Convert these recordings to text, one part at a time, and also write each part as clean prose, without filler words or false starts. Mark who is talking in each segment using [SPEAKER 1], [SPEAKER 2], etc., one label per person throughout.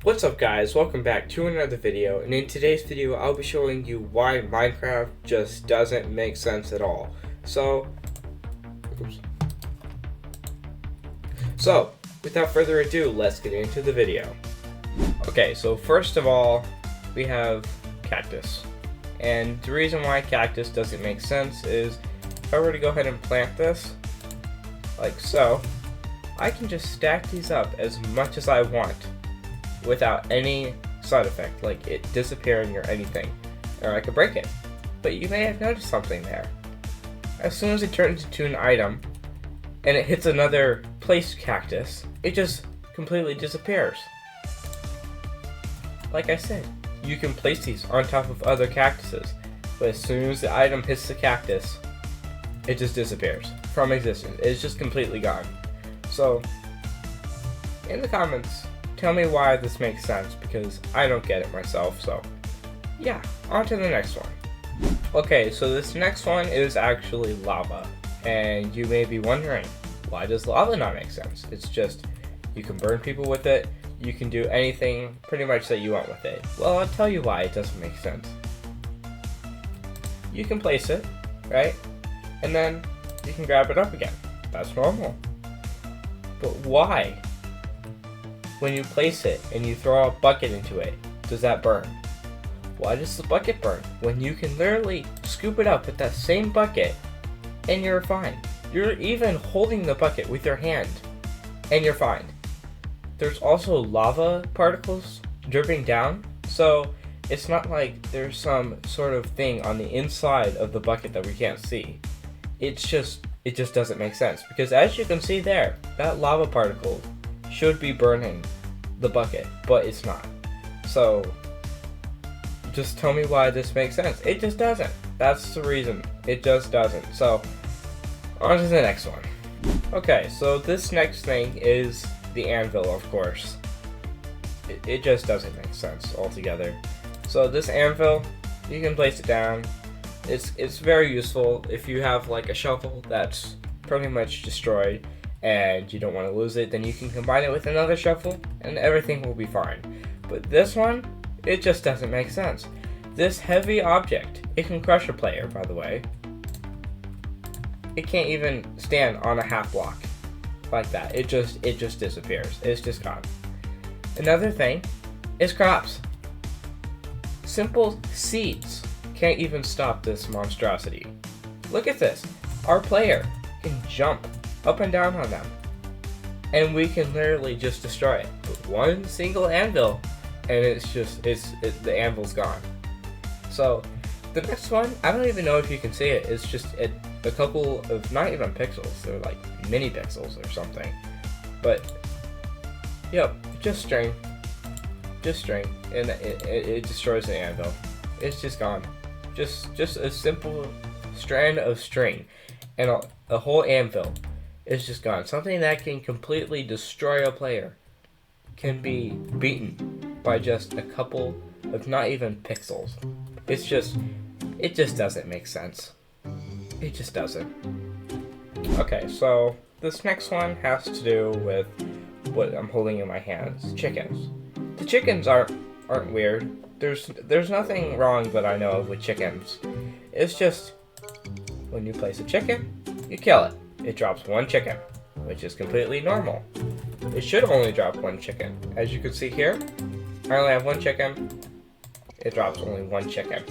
[SPEAKER 1] What's up guys, welcome back to another video, and in today's video I'll be showing you why Minecraft just doesn't make sense at all. So without further ado, let's get into the video. Okay, so first of all, we have cactus. And the reason why cactus doesn't make sense is if I were to go ahead and plant this, like so, I can just stack these up as much as I want without any side effect, like it disappearing or anything, or I could break it. But you may have noticed something there. As soon as it turns into an item and it hits another placed cactus, it just completely disappears. Like I said, you can place these on top of other cactuses, but as soon as the item hits the cactus, it just disappears from existence. It's just completely gone. So, in the comments, tell me why this makes sense, because I don't get it myself. So yeah, on to the next one. Okay, so this next one is actually lava, and you may be wondering, why does lava not make sense? It's just, you can burn people with it, you can do anything pretty much that you want with it. Well, I'll tell you why it doesn't make sense. You can place it, right? And then you can grab it up again. That's normal. But why? When you place it and you throw a bucket into it, does that burn? Why does the bucket burn when you can literally scoop it up with that same bucket and you're fine? You're even holding the bucket with your hand and you're fine. There's also lava particles dripping down, so it's not like there's some sort of thing on the inside of the bucket that we can't see. It just doesn't make sense, because as you can see there, that lava particle should be burning the bucket, but it's not. So just tell me why this makes sense. It just doesn't. That's the reason. It just doesn't. So on to the next one. Okay, so this next thing is the anvil, of course. It just doesn't make sense altogether. So this anvil, you can place it down. It's very useful if you have like a shovel that's pretty much destroyed and you don't want to lose it, then you can combine it with another shovel and everything will be fine. But this one, it just doesn't make sense. This heavy object, it can crush a player, by the way. It can't even stand on a half block like that. It just disappears. It's just gone. Another thing is crops. Simple seeds can't even stop this monstrosity. Look at this. Our player can jump up and down on them, and we can literally just destroy it with one single anvil, and the anvil's gone. So the next one, I don't even know if you can see it. It's just a couple of, not even pixels, they're like mini pixels or something. But yep, just string, and it destroys the anvil. It's just gone. Just a simple strand of string, and a whole anvil is just gone. Something that can completely destroy a player can be beaten by just a couple of not even pixels. It just doesn't make sense. It just doesn't. Okay, so this next one has to do with what I'm holding in my hands. Chickens. The chickens aren't weird. There's nothing wrong that I know of with chickens. It's just, when you place a chicken, you kill it. It drops one chicken, which is completely normal. It should only drop one chicken. As you can see here, I only have one chicken. It drops only one chicken.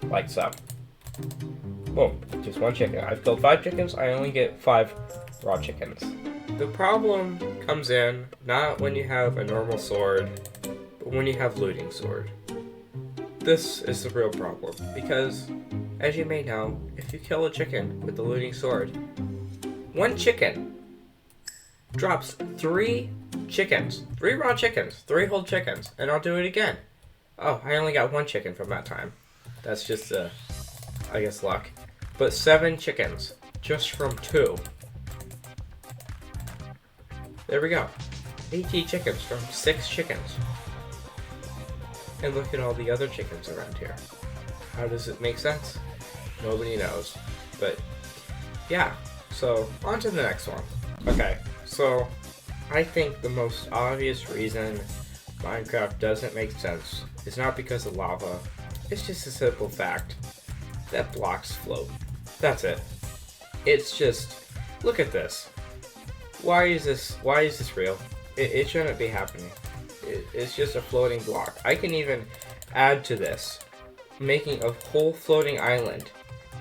[SPEAKER 1] Like so. Boom, just one chicken. I've killed 5 chickens, I only get 5 raw chickens. The problem comes in not when you have a normal sword, but when you have looting sword. This is the real problem, because as you may know, if you kill a chicken with the looting sword, one chicken drops 3 chickens, 3 raw chickens, 3 whole chickens, and I'll do it again. Oh, I only got 1 chicken from that time. That's just, I guess, luck. But 7 chickens, just from 2. There we go. 18 chickens from 6 chickens. And look at all the other chickens around here. How does it make sense? Nobody knows. But yeah, so on to the next one. Okay, so I think the most obvious reason Minecraft doesn't make sense is not because of lava. It's just a simple fact that blocks float. That's it. It's just, look at this. Why is this real? It shouldn't be happening. It's just a floating block. I can even add to this, making a whole floating island,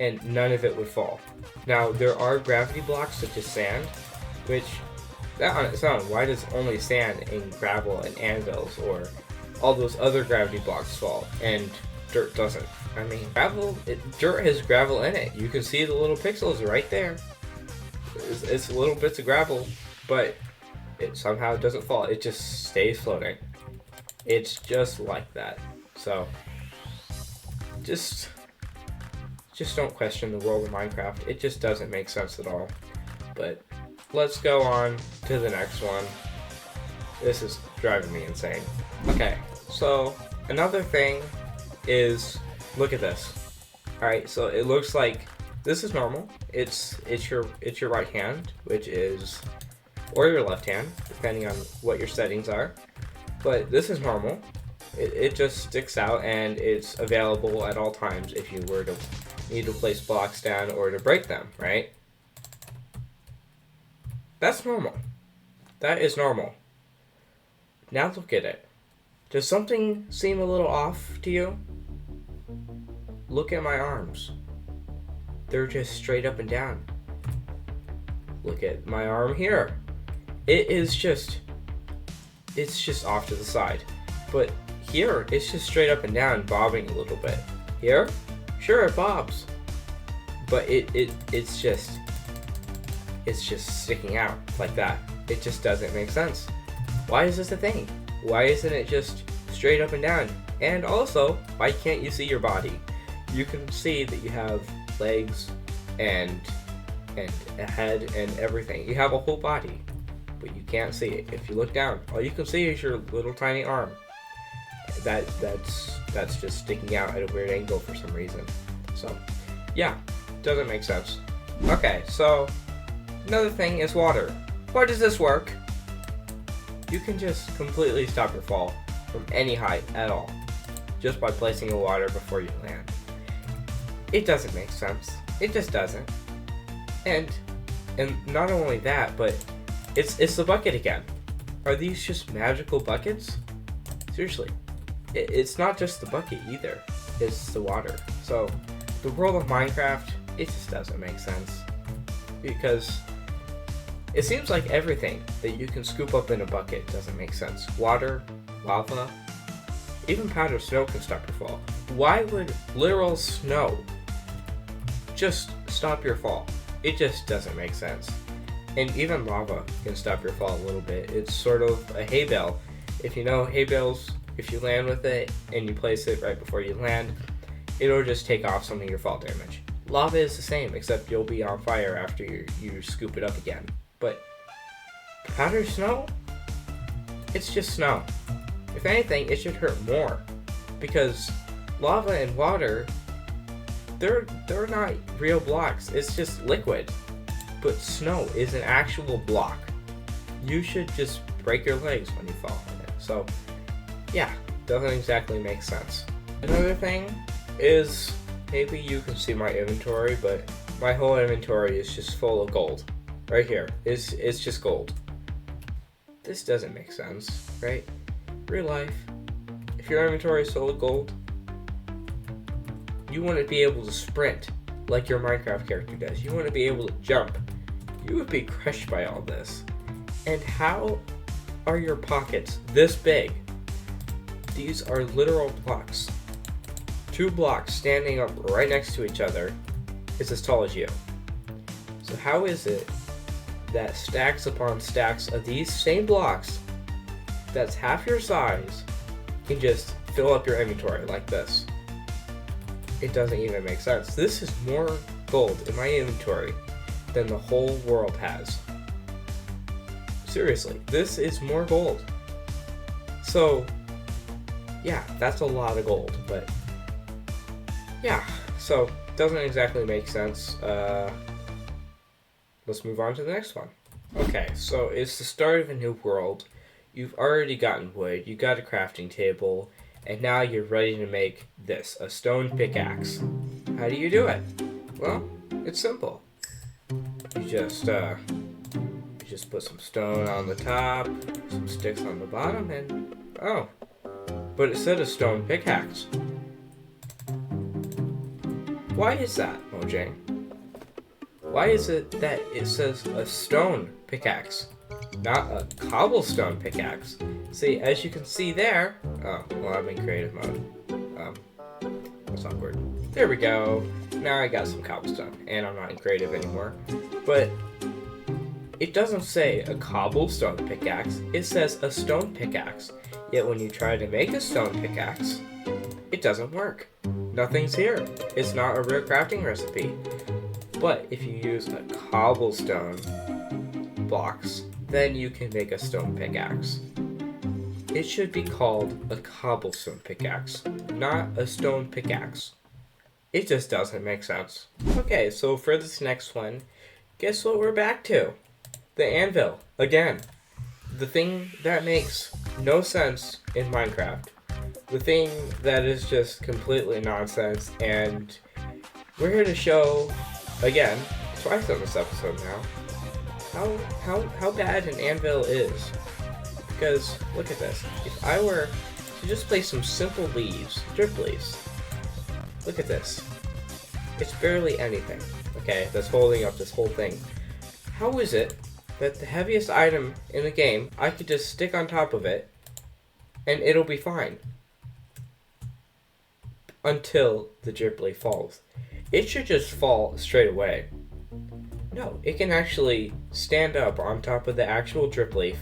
[SPEAKER 1] and none of it would fall. Now, there are gravity blocks such as sand, which, that on its own, why does only sand and gravel and anvils or all those other gravity blocks fall, and dirt doesn't? I mean, dirt has gravel in it. You can see the little pixels right there. It's little bits of gravel, but it somehow doesn't fall. It just stays floating. It's just like that. So, just don't question the world of Minecraft. It just doesn't make sense at all. But let's go on to the next one. This is driving me insane. Okay, so another thing is, look at this. Alright, so it looks like this is normal. It's your right hand, which is, or your left hand, depending on what your settings are. But this is normal. It just sticks out and it's available at all times if you were to need to place blocks down or to break them, right? That's normal. That is normal. Now look at it. Does something seem a little off to you? Look at my arms. They're just straight up and down. Look at my arm here. It's just off to the side. But here, it's just straight up and down, bobbing a little bit. Here, sure, it bobs. But it's just sticking out like that. It just doesn't make sense. Why is this a thing? Why isn't it just straight up and down? And also, why can't you see your body? You can see that you have legs and a head and everything. You have a whole body, but you can't see it. If you look down, all you can see is your little tiny arm. That's just sticking out at a weird angle for some reason. So, yeah, doesn't make sense. Okay, so another thing is water. Why does this work? You can just completely stop your fall from any height at all, just by placing a water before you land. It doesn't make sense. It just doesn't. And not only that, but it's the bucket again. Are these just magical buckets? Seriously. It's not just the bucket either. It's the water. So the world of Minecraft, it just doesn't make sense. Because it seems like everything that you can scoop up in a bucket doesn't make sense. Water, lava, even powdered snow can stop your fall. Why would literal snow just stop your fall? It just doesn't make sense. And even lava can stop your fall a little bit. It's sort of a hay bale. If you know hay bales, if you land with it and you place it right before you land, it'll just take off some of your fall damage. Lava is the same, except you'll be on fire after you scoop it up again. But powdered snow? It's just snow. If anything, it should hurt more, because lava and water, they're not real blocks. It's just liquid. But snow is an actual block. You should just break your legs when you fall on it. So, yeah, doesn't exactly make sense. Another thing is, maybe you can see my inventory, but my whole inventory is just full of gold. Right here, it's just gold. This doesn't make sense, right? Real life, if your inventory is full of gold, you wouldn't be able to sprint like your Minecraft character does. You wouldn't be able to jump. You would be crushed by all this. And how are your pockets this big? These are literal blocks. 2 blocks standing up right next to each other is as tall as you. So how is it that stacks upon stacks of these same blocks that's half your size can just fill up your inventory like this? It doesn't even make sense. This is more gold in my inventory than the whole world has. Seriously, this is more gold. So, yeah, that's a lot of gold, but yeah, so doesn't exactly make sense. Let's move on to the next one. Okay, so it's the start of a new world. you've already gotten wood, you got a crafting table, and now you're ready to make this, a stone pickaxe. How do you do it? Well, it's simple. You just put some stone on the top, some sticks on the bottom, and oh, but it said a stone pickaxe. Why is that, Mojang? Why is it that it says a stone pickaxe, not a cobblestone pickaxe? See, as you can see there, oh, well, I'm in creative mode. That's awkward. There we go. Now I got some cobblestone, and I'm not in creative anymore. But it doesn't say a cobblestone pickaxe, it says a stone pickaxe. Yet when you try to make a stone pickaxe, it doesn't work. Nothing's here. It's not a real crafting recipe. But if you use a cobblestone blocks, then you can make a stone pickaxe. It should be called a cobblestone pickaxe, not a stone pickaxe. It just doesn't make sense. Okay, so for this next one, guess what we're back to? The anvil, again. The thing that makes no sense in Minecraft. The thing that is just completely nonsense, and we're here to show, again, twice on this episode now, how bad an anvil is. Because, look at this. If I were to just place some simple leaves, drip leaves, look at this. It's barely anything, okay, that's holding up this whole thing. How is it that the heaviest item in the game, I could just stick on top of it, and it'll be fine? Until the drip leaf falls. It should just fall straight away. No, it can actually stand up on top of the actual drip leaf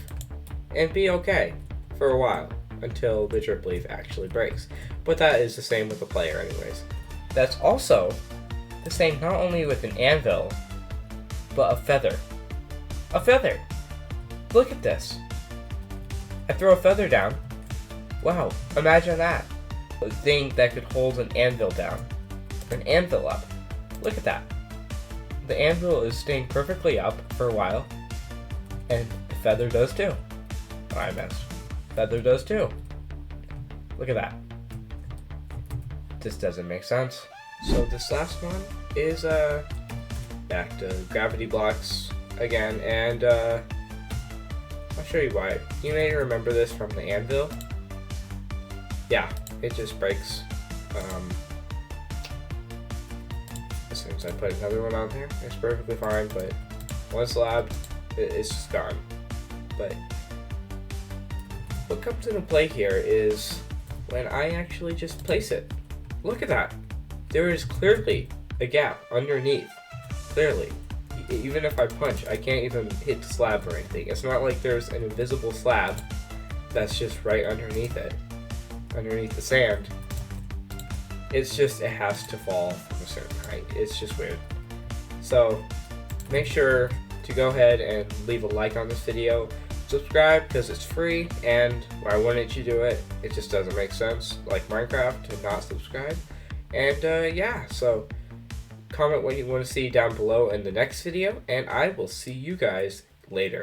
[SPEAKER 1] and be okay for a while until the drip leaf actually breaks. But that is the same with the player anyways. That's also the same not only with an anvil, but a feather. A feather! Look at this. I throw a feather down. Wow, imagine that. A thing that could hold an anvil down. An anvil up. Look at that. The anvil is staying perfectly up for a while, and the feather does too. I missed. Feather does too. Look at that. This doesn't make sense. So this last one is back to gravity blocks again, and I'll show you why. You may remember this from the anvil. Yeah, it just breaks. As soon as I put another one on there, it's perfectly fine, but one slab, it's just gone. But what comes into play here is when I actually just place it. Look at that. There is clearly a gap underneath. Clearly. Even if I punch, I can't even hit the slab or anything. It's not like there's an invisible slab that's just right underneath it. Underneath the sand. It's just, it has to fall from a certain height. It's just weird. So, make sure to go ahead and leave a like on this video. Subscribe because it's free, and why wouldn't you do it? It just doesn't make sense, like Minecraft, to not subscribe. And yeah, so comment what you want to see down below in the next video, and I will see you guys later.